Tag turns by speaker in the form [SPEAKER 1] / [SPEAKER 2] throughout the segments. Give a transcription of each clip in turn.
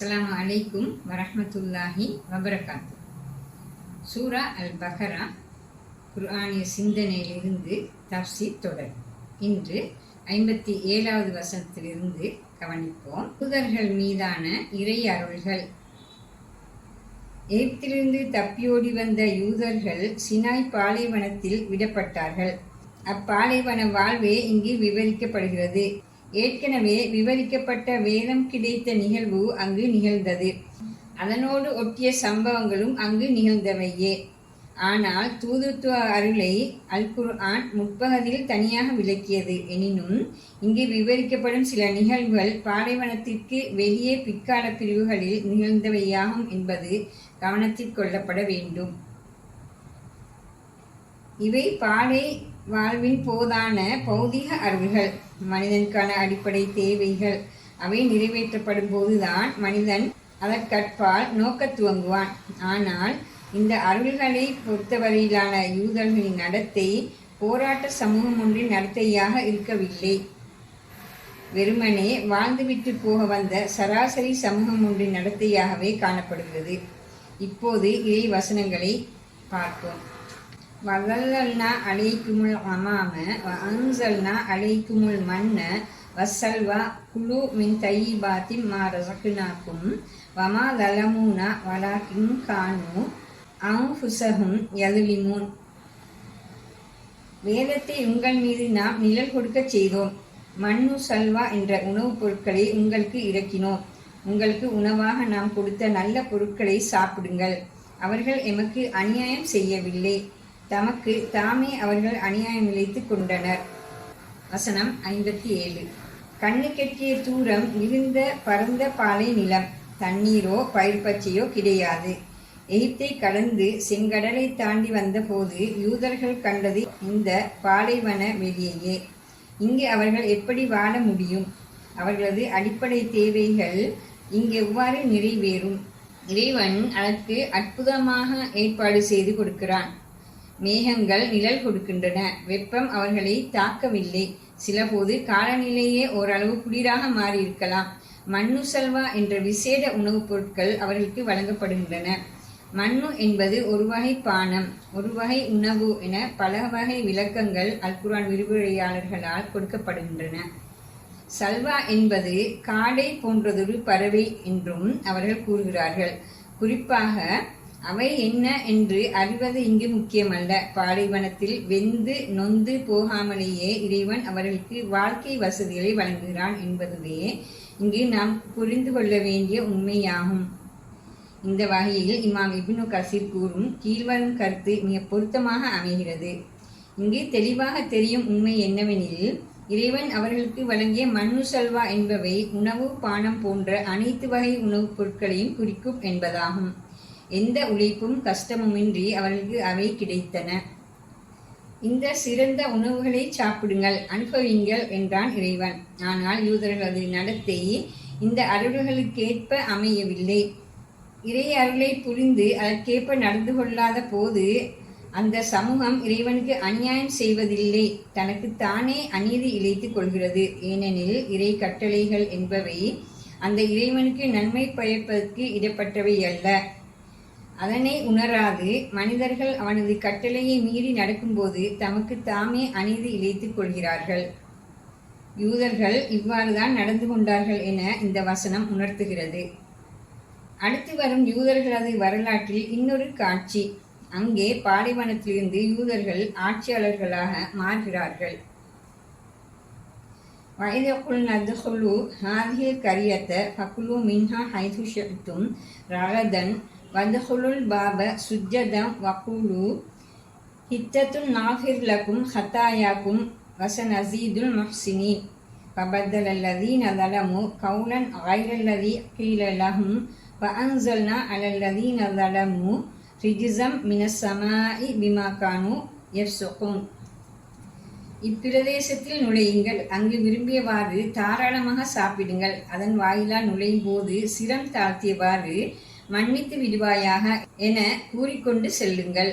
[SPEAKER 1] அஸ்ஸலாமு அலைக்கும் வரஹ்மத்துல்லாஹி வபரகாத்து. சூரா அல் பஹரா குர்ஆனிய சிந்தனையிலிருந்து தஃப்சீர் தொடர். இன்று 57வது வசனத்திலிருந்து கவனிப்போம். யூதர்கள் மீதான இறை அருள்கள். எகிப்திலிருந்து தப்பியோடி வந்த யூதர்கள் சினாய் பாலைவனத்தில் விடப்பட்டார்கள். அப்பாலைவன வாழ்வே இங்கு விவரிக்கப்படுகிறது. ஏற்கனவே விவரிக்கப்பட்ட வேதம் கிடைத்த நிகழ்வு அங்கு நிகழ்ந்தது. அதனோடு ஒட்டிய சம்பவங்களும் அங்கு நிகழ்ந்தவையே. ஆனால் தூதுத்துவ அருளை அல் குர்ஆன் முற்பகுதியில் தனியாக விளக்கியது. எனினும் இங்கு விவரிக்கப்படும் சில நிகழ்வுகள் பாலைவனத்திற்கு வெளியே பிற்கால பிரிவுகளில் நிகழ்ந்தவையாகும் என்பது கவனத்தில் கொள்ளப்பட வேண்டும். இவை பாலை வாழ்வின் போதான பௌதிக அருள்கள், மனிதனுக்கான அடிப்படை தேவைகள். அவை நிறைவேற்றப்படும் போதுதான் மனிதன் அதற்கற்பால் நோக்க துவங்குவான். ஆனால் இந்த அருள்களை பொறுத்தவரையிலான யூதர்களின் நடத்தை போராட்ட சமூகம் ஒன்றின் நடத்தையாக இருக்கவில்லை. வெறுமனே வாழ்ந்துவிட்டு போக வந்த சராசரி சமூகம் ஒன்றின் நடத்தையாகவே காணப்படுகிறது. இப்போது இறை வசனங்களை பார்ப்போம். வல்லல்னா அலைக்குமுல் அமாம வஅன்சல்னா அலைக்குமுல் மன்ன வஸ்ஸல்வா குலு மின் தையிபாத்தி மா ரஸக்னாக்கும் வமா லலமூனா வலாக்கின் கானு அன்ஃபுஸஹும் யதுலிமூன். வேதத்தை உங்கள் மீது நாம் நிழல் கொடுக்கச் செய்தோம். மண்ணு சல்வா என்ற உணவுப் பொருட்களை உங்களுக்கு இறக்கினோம். உங்களுக்கு உணவாக நாம் கொடுத்த நல்ல பொருட்களை சாப்பிடுங்கள். அவர்கள் எமக்கு அநியாயம் செய்யவில்லை, தமக்கு தாமே அவர்கள் அநியாயம் இழைத்து கொண்டனர். வசனம் 57. கண்ணு கெட்டிய தூரம் இருந்த பரந்த பாலை நிலம், தண்ணீரோ பயிர் பச்சையோ கிடையாது. எகிப்தை கடந்து செங்கடலை தாண்டி வந்தபோது யூதர்கள் கண்டது இந்த பாலைவன வெளியையே. இங்கு அவர்கள் எப்படி வாழ முடியும்? அவர்களது அடிப்படை தேவைகள் இங்கு எவ்வாறு நிறைவேறும்? இறைவன் அதற்கு அற்புதமாக ஏற்பாடு செய்து கொடுக்கிறான். மேகங்கள் நிழல் கொடுக்கின்றன. வெப்பம் அவர்களை தாக்கவில்லை. சிலபோது காலநிலையே ஓரளவு குளிராக மாறியிருக்கலாம். மண்ணு சல்வா என்ற விசேட உணவுப் பொருட்கள் அவர்களுக்கு வழங்கப்படுகின்றன. மண்ணு என்பது ஒரு வகை பானம், ஒரு வகை உணவு என பல வகை விளக்கங்கள் அல் குர்ஆன் விரிவுரையாளர்களால் கொடுக்கப்படுகின்றன. சல்வா என்பது காடை போன்றதொரு பறவை என்றும் அவர்கள் கூறுகிறார்கள். குறிப்பாக அவை என்ன என்று அறிவது இங்கு முக்கியமல்ல. பாலைவனத்தில் வெந்து நொந்து போகாமலேயே இறைவன் அவர்களுக்கு வாழ்க்கை வசதிகளை வழங்குகிறான் என்பதுவே இங்கு நாம் புரிந்து கொள்ள வேண்டிய உண்மையாகும். இந்த வகையில் இமாம் இப்னு கசீர் கூறும் கீழ்வரும் கருத்து மிக பொருத்தமாக அமைகிறது. இங்கு தெளிவாக தெரியும் உண்மை என்னவெனில், இறைவன் அவர்களுக்கு வழங்கிய மண்ணு சல்வா என்பவை உணவு பானம் போன்ற அனைத்து வகை உணவுப் பொருட்களையும் குறிக்கும் என்பதாகும். எந்த உழைப்பும் கஷ்டமுமின்றி அவர்களுக்கு அவை கிடைத்தன. இந்த சிறந்த உணவுகளை சாப்பிடுங்கள், அனுபவிங்கள் என்றான் இறைவன். ஆனால் யூதர்களது நடத்தை இந்த அருள்களுக்கேற்ப அமையவில்லை. இறை அருளை புரிந்து அதற்கேற்ப நடந்து கொள்ளாத போது அந்த சமூகம் இறைவனுக்கு அநியாயம் செய்வதில்லை, தனக்கு தானே அநீதி இழைத்துக் கொள்கிறது. ஏனெனில் இறை கட்டளைகள் என்பவை அந்த இறைவனுக்கு நன்மை பயப்பதற்கு இடப்பட்டவை அல்ல. அதனை உணராது மனிதர்கள் அவனது கட்டளையை மீறி நடக்கும்போது தமக்கு தாமே அநீதி இழைத்துக் கொள்கிறார்கள். யூதர்கள் இவ்வாறுதான் நடந்து கொண்டார்கள் என இந்த வசனம் உணர்த்துகிறது. அடுத்து வரும் யூதர்களது வரலாற்றில் இன்னொரு காட்சி. அங்கே பாலைவனத்திலிருந்து யூதர்கள் ஆட்சியாளர்களாக மாறுகிறார்கள். வயதகுல் நதுகுலு ஹாதிஹில் கரியத ஃபகுலு மின்ஹா ஹைது ஷிஅ்தும் ரகதன் வதுகுலுல் பாப சுஜ்ஜதம் வகுலு ஹித்தத்துன் நாஃபிர் லகும் ஹத்தாயாக்கும் வசனஸீதுல் முஹ்சினீன். ஃபபத்தலல்லதீன ஸலமு கௌலன் கைரல்லதீ கீல லஹும் ஃபஅன்ஸல்னா அலல்லதீன ஸலமு ரிஜ்ஸம் மினஸ் ஸமாஇ பிமா கானூ யஃப்ஸுகூன். இப்பிரதேசத்தில் நுழையுங்கள், அங்கு விரும்பியவாறு தாராளமாக சாப்பிடுங்கள். அதன் வாயிலால் நுழையும் போது சிரம் தாழ்த்தியவாறு மன்னித்து விடுவாயாக என கூறிக்கொண்டு செல்லுங்கள்.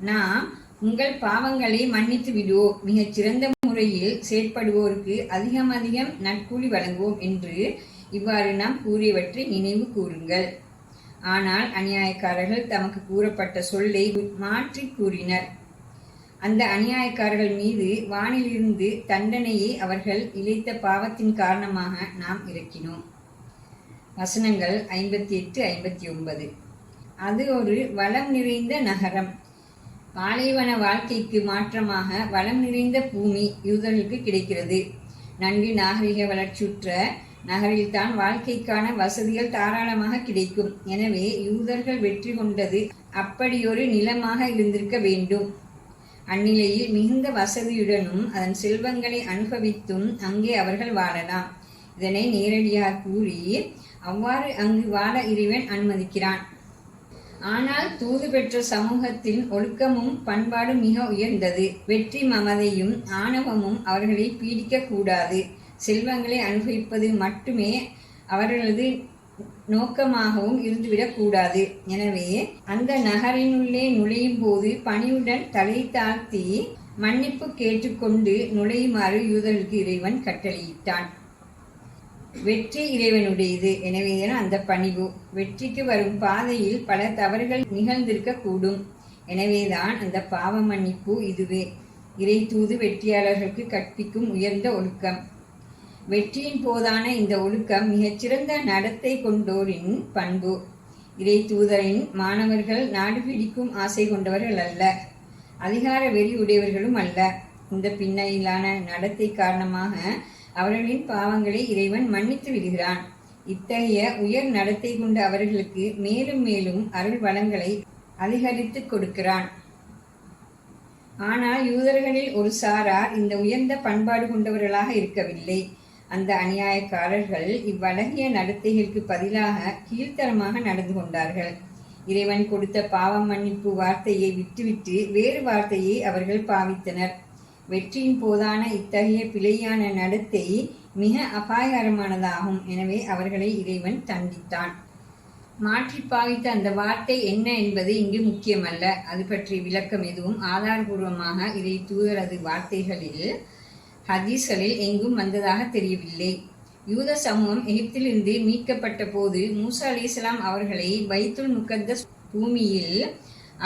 [SPEAKER 1] நாம் உங்கள் பாவங்களை மன்னித்து விடுவோம், மிகச் சிறந்த முறையில் செயற்படுவோருக்கு அதிகம் அதிகம் நற்கூலி வழங்குவோம் என்று இவ்வாறு நாம் கூறியவற்றை நினைவு கூறுங்கள். ஆனால் அநியாயக்காரர்கள் தமக்கு கூறப்பட்ட சொல்லை மாற்றி கூறினர். அந்த அநியாயக்காரர்கள் மீது வானிலிருந்து தண்டனையை அவர்கள் இழைத்த பாவத்தின் காரணமாக நாம் இறக்கினோம். வசனங்கள் 58-59. அது ஒரு வளம் நிறைந்த நகரம். பாலைவன வாழ்க்கைக்கு மாற்றமாக வளம் நிறைந்த பூமி யூதர்களுக்கு கிடைக்கிறது. நன்கு நாகரிக வளர்ச்சியுற்ற நகரில்தான் வாழ்க்கைக்கான வசதிகள் தாராளமாக கிடைக்கும். எனவே யூதர்கள் வெற்றி கொண்டது அப்படியொரு நிலமாக இருந்திருக்க வேண்டும். அந்நிலையில் மிகுந்த வசதியுடனும் அதன் செல்வங்களை அனுபவித்தும் அங்கே அவர்கள் வாழலாம். இதனை நேரடியாக கூறி அவ்வாறு அங்கு வாழ இறைவன் அனுமதிக்கிறான். ஆனால் தூது பெற்ற சமூகத்தின் ஒழுக்கமும் பண்பாடும் மிக உயர்ந்தது. வெற்றி மமதையும் ஆணவமும் அவர்களை பீடிக்க கூடாது. செல்வங்களை அனுபவிப்பது மட்டுமே அவர்களது நோக்கமாகவும் இருந்துவிடக் கூடாது. எனவே அந்த நகரினுள்ளே நுழையும் போது பணிவுடன் தலை தாழ்த்தி மன்னிப்பு கேட்டுக்கொண்டு நுழையுமாறு யூதர்களுக்கு இறைவன் கட்டளையிட்டான். வெற்றி இறைவனுடையது. எனவேதான் அந்த பணிவு. வெற்றிக்கு வரும் பாதையில் பல தவறுகள் நிகழ்ந்திருக்க கூடும். எனவேதான் அந்த பாவ மன்னிப்பு. இதுவே இறை தூது வெற்றியாளர்களுக்கு கற்பிக்கும் உயர்ந்த ஒழுக்கம். வெற்றியின் போதான இந்த ஒழுக்கம் மிகச்சிறந்த நடத்தை கொண்டோரின் பண்பு. இறை தூதரின் மாணவர்கள் நாடு பிடிக்கும் ஆசை கொண்டவர்கள் அல்ல, அதிகார வெறி உடையவர்களும் அல்ல. இந்த பின்னையிலான நடத்தை காரணமாக அவர்களின் பாவங்களை இறைவன் மன்னித்து விடுகிறான். இத்தகைய உயர் நடத்தை கொண்ட அவர்களுக்கு மேலும் மேலும் அருள் வளங்களை அதிகரித்து கொடுக்கிறான். ஆனால் யூதர்களில் ஒரு சாரார் இந்த உயர்ந்த பண்பாடு கொண்டவர்களாக இருக்கவில்லை. அந்த அநியாயக்காரர்கள் இவ்வழகிய நடத்தைகளுக்கு பதிலாக கீழ்த்தரமாக நடந்து கொண்டார்கள். இறைவன் கொடுத்த பாவ மன்னிப்பு வார்த்தையை விட்டுவிட்டு வேறு வார்த்தையை அவர்கள் பாவித்தனர். வெற்றியின் போதான இத்தகைய பிழையான நடத்தை மிக அபாயகரமானதாகும். எனவே அவர்களை இறைவன் தண்டித்தான். மாற்றி பாவித்த அந்த வார்த்தை என்ன என்பது இங்கு முக்கியமல்ல. அது பற்றி விளக்கம் எதுவும் ஆதாரபூர்வமாக இறை தூதரது வார்த்தைகளில் ஹதீஸ்களில் எங்கும் வந்ததாக தெரியவில்லை. யூத சமூகம் எகிப்திலிருந்து மீட்கப்பட்ட போது மூசா அலைஹிஸ்ஸலாம் அவர்களை பைத்துல் முகத்தஸ் பூமியில்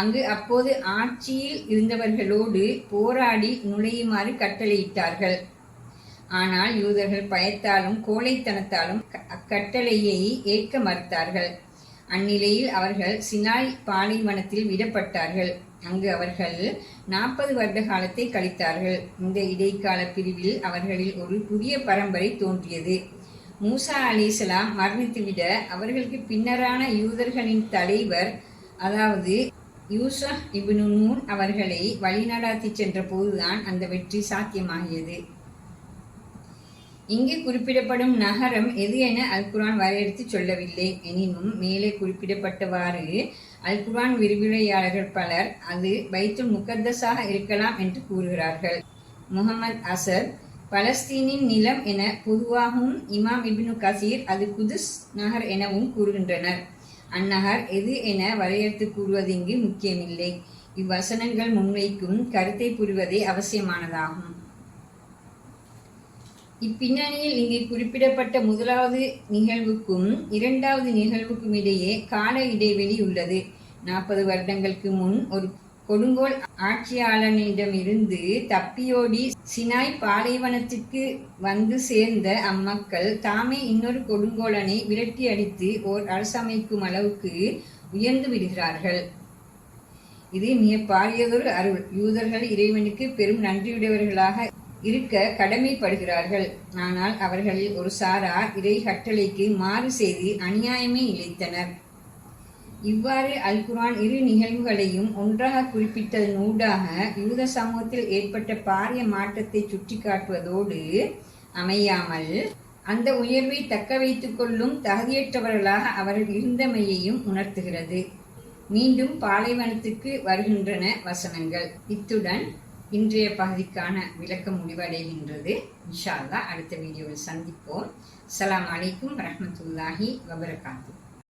[SPEAKER 1] அங்கு அப்போது ஆட்சியில் இருந்தவர்களோடு போராடி நுழையுமாறு கட்டளையிட்டார்கள். ஆனால் யூதர்கள் பயத்தாலும் கோழைத்தனத்தாலும் அக்கட்டளையை ஏற்க மறுத்தார்கள். அந்நிலையில் அவர்கள் சினாய் பாலைவனத்தில் விடப்பட்டார்கள். அங்கு அவர்கள் 40 வருட காலத்தை கழித்தார்கள். இந்த இடைக்கால பிரிவில் அவர்களில் ஒரு புதிய பரம்பரை தோன்றியது. மூசா அலைஹிஸ்ஸலாம் மரணித்துவிட அவர்களுக்கு பின்னரான யூதர்களின் தலைவர், அதாவது யூஷா இப்னு நூன் அவர்களை வழிநடாத்தி சென்ற போதுதான் அந்த வெற்றி சாத்தியமாகியது. இங்கு குறிப்பிடப்படும் நகரம் எது என அல் குர்ஆன் வரையறுத்து சொல்லவில்லை. எனினும் மேலே குறிப்பிடப்பட்டவாறு அல் குர்ஆன் விரிவுரையாளர்கள் பலர் அது பைத்துல் முகத்தஸாக இருக்கலாம் என்று கூறுகிறார்கள். முகமது அசத் பலஸ்தீனின் நிலம் என பொதுவாகவும் இமாம் இப்னு கசீர் அது குதுஸ் நகர் எனவும் கூறுகின்றனர். அந்நகர் எது என வரையறுத்து கூறுவது இங்கு முக்கியமில்லை. இவ்வசனங்கள் முன்வைக்கும் கருத்தை புரிவதே அவசியமானதாகும். இப்பின்னணியில் இங்கு குறிப்பிடப்பட்ட முதலாவது நிகழ்வுக்கும் இரண்டாவது நிகழ்வுக்கும் இடையே கால இடைவெளி உள்ளது. 40 வருடங்களுக்கு முன் ஒரு கொடுங்கோல் ஆட்சியாளனிடமிருந்து தப்பியோடி சினாய் பாலைவனத்திற்கு வந்து சேர்ந்த அம்மக்கள் தாமே இன்னொரு கொடுங்கோலனை விரட்டி அடித்து ஓர் அரசமைக்கும் அளவுக்கு உயர்ந்து விடுகிறார்கள். இது மிக பாரியதொரு அருள். யூதர்கள் இறைவனுக்கு பெரும் நன்றியுடையவர்களாக இருக்க கடமைப்படுகிறார்கள். ஆனால் அவர்களில் ஒரு சாரார் இறை கட்டளைக்கு மாறு செய்து அநியாயமே இழைத்தனர். இவ்வாறு அல் குர்ஆன் இரு நிகழ்வுகளையும் ஒன்றாக குறிப்பிட்டதனூடாக யூத சமூகத்தில் ஏற்பட்ட பாரிய மாற்றத்தை சுட்டிக்காட்டுவதோடு அமையாமல் அந்த உயர்வை தக்க வைத்துக் கொள்ளும் தகுதியற்றவர்களாக அவர்கள் இருந்தமையையும் உணர்த்துகிறது. மீண்டும் பாலைவனத்துக்கு வருகின்றன வசனங்கள். இத்துடன் இன்றைய பகுதிக்கான விளக்கம் முடிவடைகின்றது. இன்ஷா அல்லாஹ் அடுத்த வீடியோவில் சந்திப்போம். அஸ்ஸலாமு அலைக்கும் வரஹ்மத்துல்லாஹி வபரகாத்துஹு.